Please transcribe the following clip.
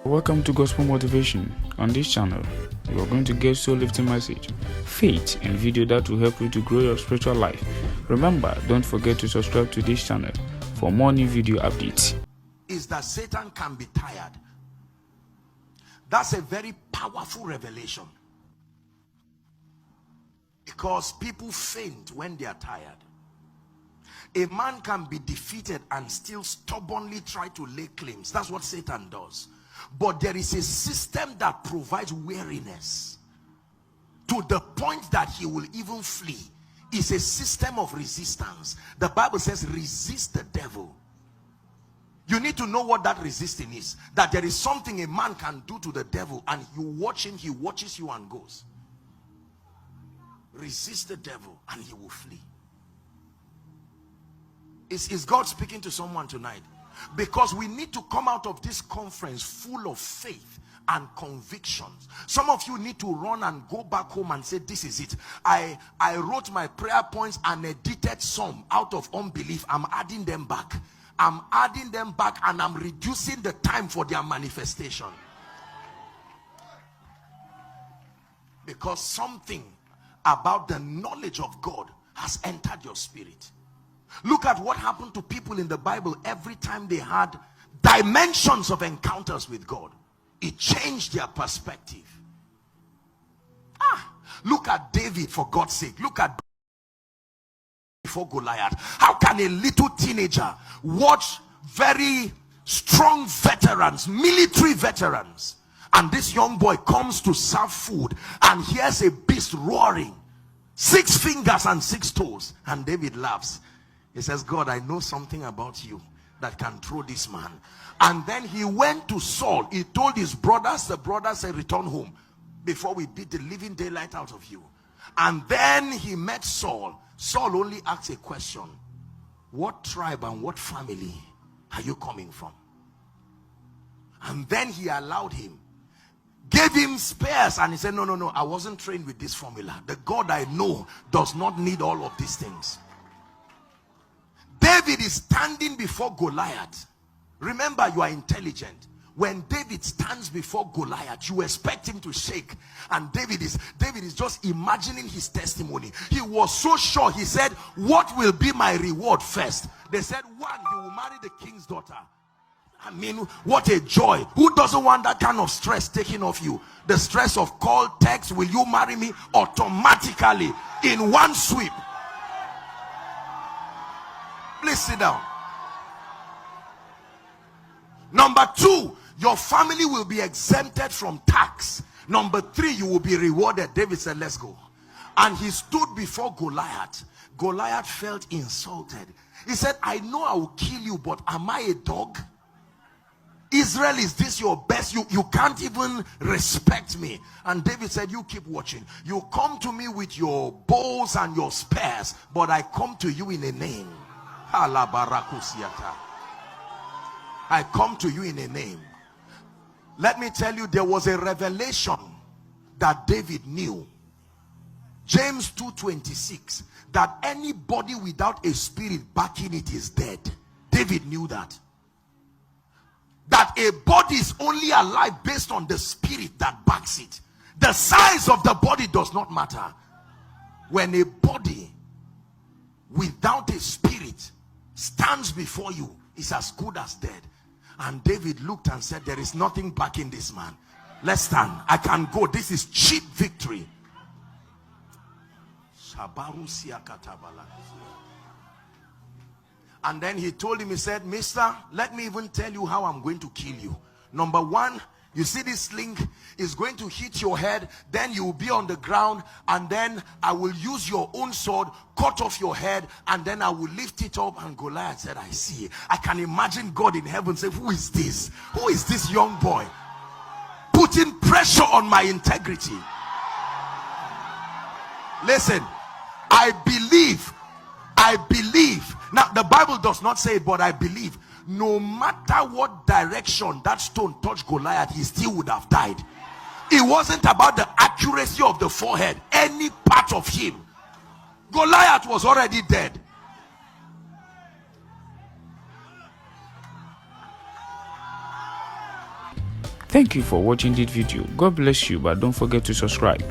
Welcome to Gospel Motivation. On this channel, you are going to get soul-lifting message, faith, and video that will help you to grow your spiritual life. Remember, don't forget to subscribe to this channel for more new video updates. Is that Satan can be tired. That's a very powerful revelation. Because people faint when they are tired. A man can be defeated and still stubbornly try to lay claims. That's what Satan does. But there is a system that provides weariness to the point that he will even flee. It's a system of resistance. The Bible says resist the devil. You need to know what that resisting is. That there is something a man can do to the devil and you watch him, he watches you and goes. Resist the devil and he will flee. Is God speaking to someone tonight? Because we need to come out of this conference full of faith and convictions. Some of you need to run and go back home and say, this is it. I wrote my prayer points and edited some out of unbelief. I'm adding them back. I'm adding them back and I'm reducing the time for their manifestation. Because something about the knowledge of God has entered your spirit. Look at what happened to people in the Bible every time they had dimensions of encounters with God. It changed their perspective. Look at David, for God's sake. Look at before Goliath. How can a little teenager watch very strong veterans, military veterans, and this young boy comes to serve food and hears a beast roaring, 6 fingers and 6 toes, and David laughs. He says, God, I know something about you that can throw this man. And then he went to Saul. He told his brothers. The brothers said, return home before we beat the living daylight out of you. And then he met Saul. Saul only asked a question. What tribe and what family are you coming from? And then he allowed him. Gave him spears. And he said, no, I wasn't trained with this formula. The God I know does not need all of these things. David is standing before Goliath. Remember, you are intelligent. When David stands before Goliath, you expect him to shake. And David is just imagining his testimony. He was so sure. He said, what will be my reward first? They said, 1, you will marry the king's daughter. I mean, what a joy. Who doesn't want that kind of stress taken off you? The stress of call, text, will you marry me? Automatically, in one sweep. Please sit down. Number 2, your family will be exempted from tax. Number 3, you will be rewarded. David said, let's go. And he stood before Goliath. Goliath felt insulted. He said, I know I will kill you, but am I a dog? Israel, is this your best? You can't even respect me. And David said, you keep watching. You come to me with your bows and your spears, but I come to you in a name. I come to you in a name. Let me tell you, there was a revelation that David knew. James 2:26, that anybody without a spirit backing it is dead. David knew that. That a body is only alive based on the spirit that backs it. The size of the body does not matter. When a body without a spirit stands before you, is as good as dead. And David looked and said, there is nothing backing this man. Let's stand. I can go. This is cheap victory. And then he told him, he said, mister, let me even tell you how I'm going to kill you. Number 1, you see this sling is going to hit your head, then you will be on the ground, and then I will use your own sword, cut off your head, and then I will lift it up. And Goliath said, I see. I can imagine God in heaven say, who is this? Who is this young boy putting pressure on my integrity? Listen, I believe. Now, the Bible does not say it, but I believe no matter what direction that stone touched Goliath, he still would have died. It wasn't about the accuracy of the forehead. Any part of him, Goliath was already dead. Thank you for watching this video. God bless you, but don't forget to subscribe.